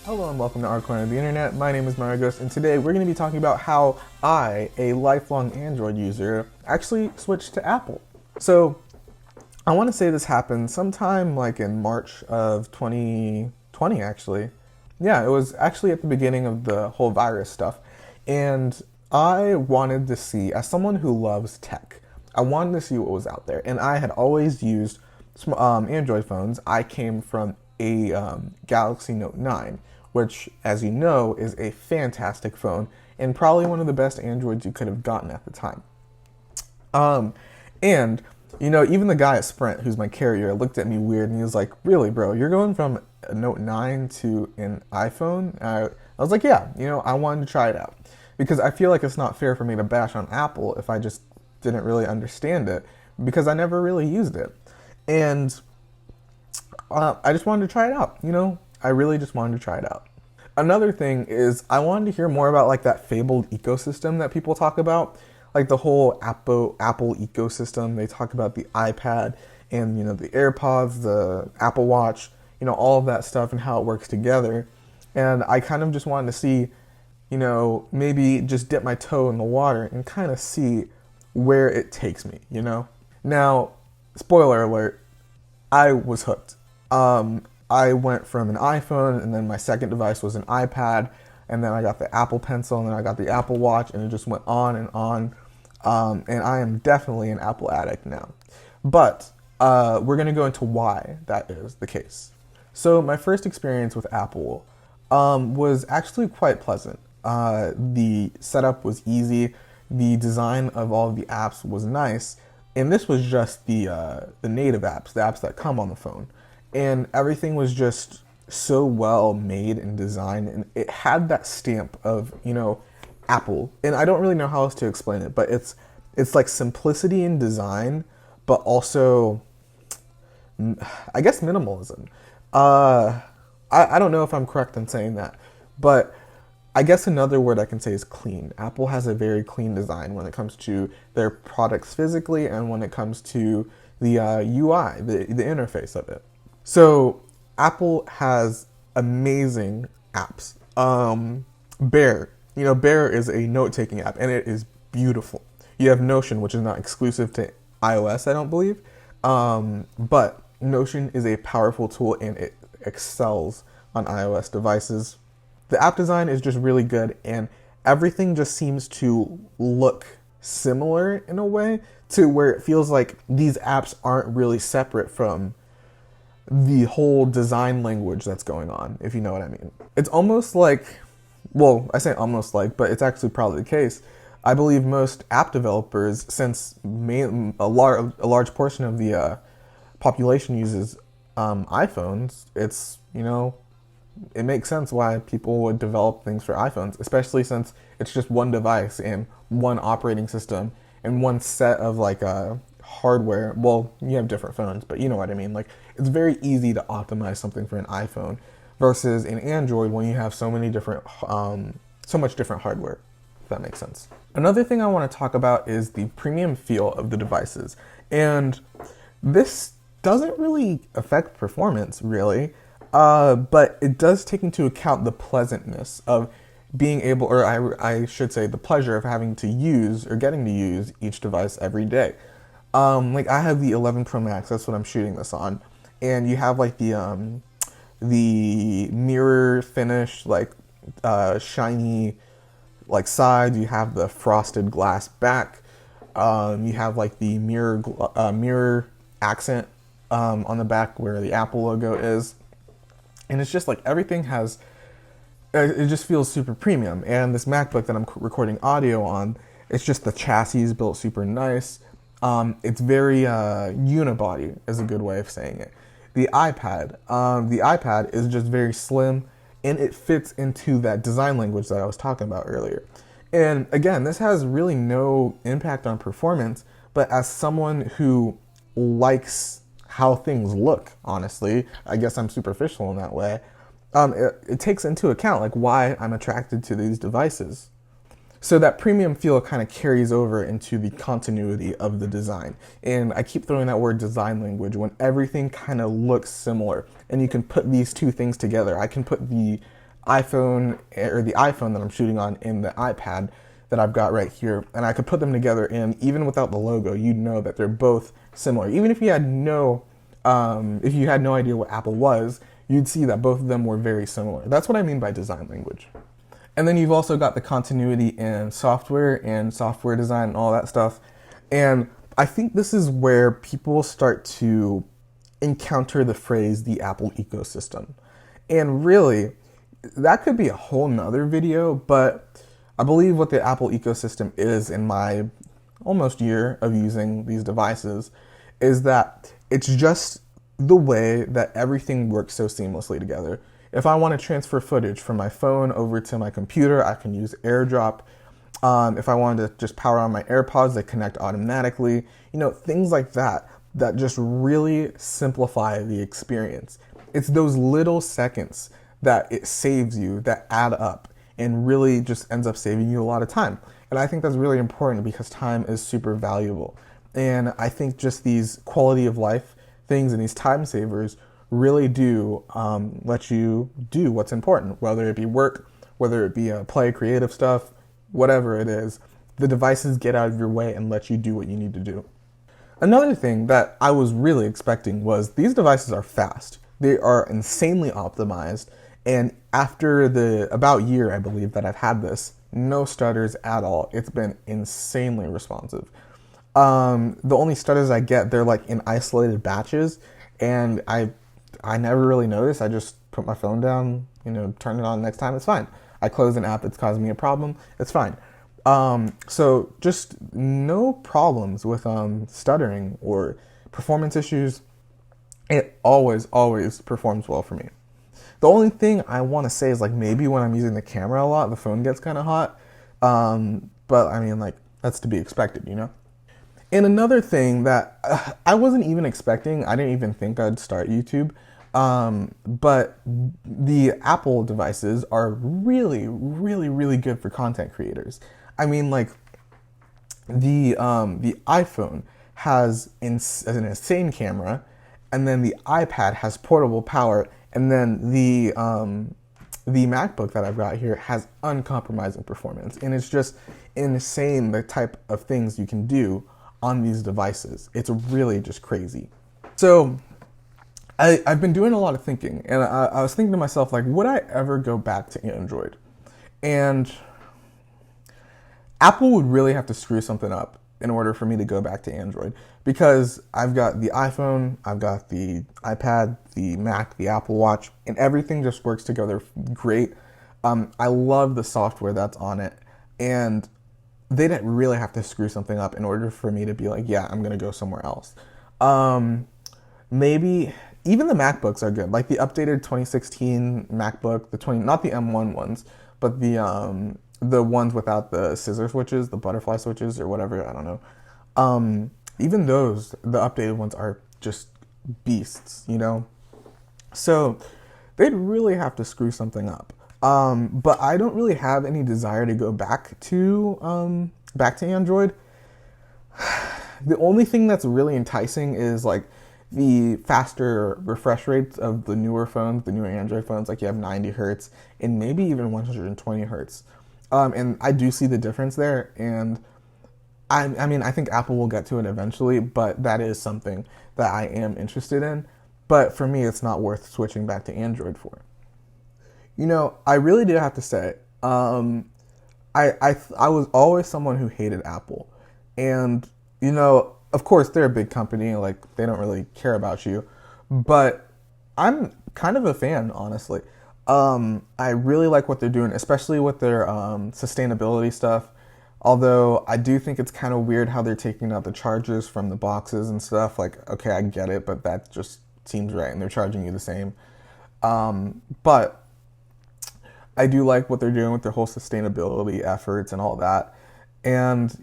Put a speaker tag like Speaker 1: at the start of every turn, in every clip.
Speaker 1: Hello and welcome to our corner of the internet. My name is Maragos, and today we're going to be talking about how I, a lifelong Android user, actually switched to Apple. So I want to say this happened sometime like in March of 2020, actually. Yeah, it was actually at the beginning of the whole virus stuff. And I wanted to see, as someone who loves tech, I wanted to see what was out there. And I had always used Android phones. I came from a Galaxy Note 9, which, as you know, is a fantastic phone and probably one of the best Androids you could have gotten at the time. And even the guy at Sprint, who's my carrier, looked at me weird and he was like, "Really, bro? You're going from a Note 9 to an iPhone?" I was like, "Yeah, I wanted to try it out because I feel like it's not fair for me to bash on Apple if I just didn't really understand it because I never really used it." And I just wanted to try it out. I really just wanted to try it out. Another thing is I wanted to hear more about like that fabled ecosystem that people talk about, like the whole Apple ecosystem. They talk about the iPad and the AirPods, the Apple Watch, all of that stuff and how it works together. And I kind of just wanted to see, maybe just dip my toe in the water and kind of see where it takes me. Now, spoiler alert, I was hooked. I went from an iPhone, and then my second device was an iPad, and then I got the Apple Pencil, and then I got the Apple Watch, and it just went on and on. And I am definitely an Apple addict now. But we're going to go into why that is the case. So my first experience with Apple was actually quite pleasant. The setup was easy. The design of all of the apps was nice. And this was just the native apps, the apps that come on the phone. And everything was just so well made and designed, and it had that stamp of Apple. And I don't really know how else to explain it, but it's like simplicity in design, but also I guess minimalism. I don't know if I'm correct in saying that, but I guess another word I can say is clean. Apple has a very clean design when it comes to their products physically and when it comes to the UI, the interface of it. So Apple has amazing apps. Bear, Bear is a note-taking app, and it is beautiful. You have Notion, which is not exclusive to iOS, I don't believe, but Notion is a powerful tool, and it excels on iOS devices. The app design is just really good, and everything just seems to look similar in a way to where it feels like these apps aren't really separate from the whole design language that's going on, if you know what I mean. It's almost like, well, I say almost like, but it's actually probably the case. I believe most app developers, since a large portion of the population uses iPhones, it makes sense why people would develop things for iPhones, especially since it's just one device and one operating system and one set of hardware. Well, you have different phones, but you know what I mean. Like, it's very easy to optimize something for an iPhone versus an Android when you have so much different hardware, if that makes sense. Another thing I want to talk about is the premium feel of the devices. And this doesn't really affect performance, really, but it does take into account the pleasantness of being able, or I should say the pleasure of having to use or getting to use each device every day. I have the 11 Pro Max, that's what I'm shooting this on, and you have the mirror finish, shiny side. You have the frosted glass back. You have the mirror accent on the back where the Apple logo is, and it's just everything has. It just feels super premium. And this MacBook that I'm recording audio on, it's just the chassis is built super nice. It's very unibody is a good way of saying it. The iPad is just very slim, and it fits into that design language that I was talking about earlier. And again, this has really no impact on performance, but as someone who likes how things look, honestly, I guess I'm superficial in that way, it takes into account why I'm attracted to these devices. So that premium feel kind of carries over into the continuity of the design. And I keep throwing that word design language when everything kind of looks similar. And you can put these two things together. I can put the iPhone or the iPhone that I'm shooting on in the iPad that I've got right here, and I could put them together, and even without the logo, you'd know that they're both similar. Even if you had no idea what Apple was, you'd see that both of them were very similar. That's what I mean by design language. And then you've also got the continuity in software and software design and all that stuff. And I think this is where people start to encounter the phrase the Apple ecosystem. And really, that could be a whole nother video, but I believe what the Apple ecosystem is in my almost year of using these devices is that it's just the way that everything works so seamlessly together. If I want to transfer footage from my phone over to my computer, I can use AirDrop. If I wanted to just power on my AirPods, they connect automatically. Things like that just really simplify the experience. It's those little seconds that it saves you that add up and really just ends up saving you a lot of time. And I think that's really important because time is super valuable. And I think just these quality of life things and these time savers really do let you do what's important, whether it be work, whether it be play, creative stuff, whatever it is. The devices get out of your way and let you do what you need to do. Another thing that I was really expecting was these devices are fast. They are insanely optimized, and after the about year, I believe, that I've had this, no stutters at all. It's been insanely responsive. The only stutters I get, they're like in isolated batches, and I never really notice. I just put my phone down, turn it on next time, it's fine. I close an app that's causing me a problem, it's fine. So just no problems with stuttering or performance issues. It always performs well for me. The only thing I want to say is maybe when I'm using the camera a lot, the phone gets kind of hot. But I mean, that's to be expected, And another thing that I wasn't even expecting, I didn't even think I'd start YouTube, but the Apple devices are really, really, really good for content creators. I mean, the iPhone has an insane camera, and then the iPad has portable power, and then the MacBook that I've got here has uncompromising performance, and it's just insane the type of things you can do on these devices. It's really just crazy. So I've been doing a lot of thinking, and I was thinking to myself, would I ever go back to Android? And Apple would really have to screw something up in order for me to go back to Android, because I've got the iPhone, I've got the iPad, the Mac, the Apple Watch, and everything just works together great. I love the software that's on it, and they'd really have to screw something up in order for me to be yeah, I'm gonna go somewhere else. Maybe even the MacBooks are good, the updated 2016 MacBook, not the M1 ones, but the ones without the scissor switches, the butterfly switches or whatever, I don't know. Even those, the updated ones, are just beasts, So they'd really have to screw something up. But I don't really have any desire to go back to Android. The only thing that's really enticing is the faster refresh rates of the newer phones, the newer Android phones. You have 90 hertz and maybe even 120 hertz. And I do see the difference there, and I mean, I think Apple will get to it eventually, but that is something that I am interested in. But for me, it's not worth switching back to Android for. I really do have to say, I was always someone who hated Apple, and of course they're a big company, they don't really care about you, but I'm kind of a fan, honestly. I really like what they're doing, especially with their sustainability stuff. Although I do think it's kind of weird how they're taking out the charges from the boxes and stuff. Okay, I get it, but that just seems right, and they're charging you the same. But I do like what they're doing with their whole sustainability efforts and all that. And,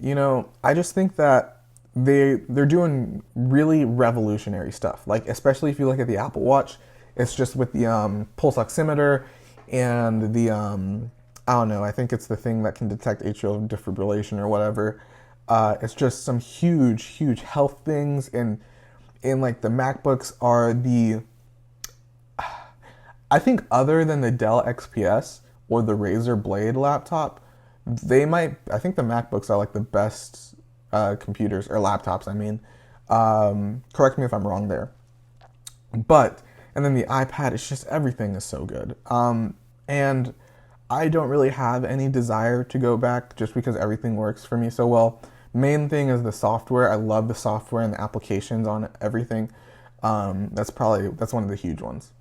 Speaker 1: I just think that they're doing really revolutionary stuff. Especially if you look at the Apple Watch, it's just with the pulse oximeter and the, I don't know, I think it's the thing that can detect atrial defibrillation or whatever. It's just some huge, huge health things. And the MacBooks are I think other than the Dell XPS or the Razer Blade laptop, I think the MacBooks are like the best computers or laptops. I mean, correct me if I'm wrong there. But, and then the iPad, it's just everything is so good. And I don't really have any desire to go back just because everything works for me so well. Main thing is the software. I love the software and the applications on everything. That's one of the huge ones.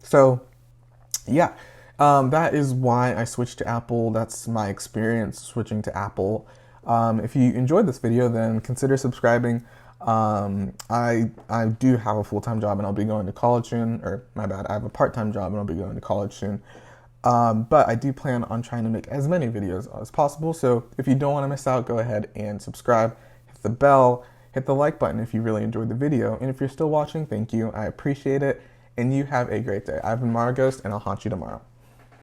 Speaker 1: So, yeah, that is why I switched to Apple. That's my experience switching to Apple. If you enjoyed this video, then consider subscribing. I do have a full-time job and I'll be going to college soon, or my bad, I have a part-time job and I'll be going to college soon. But I do plan on trying to make as many videos as possible. So if you don't want to miss out, go ahead and subscribe, hit the bell, hit the like button if you really enjoyed the video. And if you're still watching, thank you. I appreciate it. And you have a great day. I've been Marghost, and I'll haunt you tomorrow.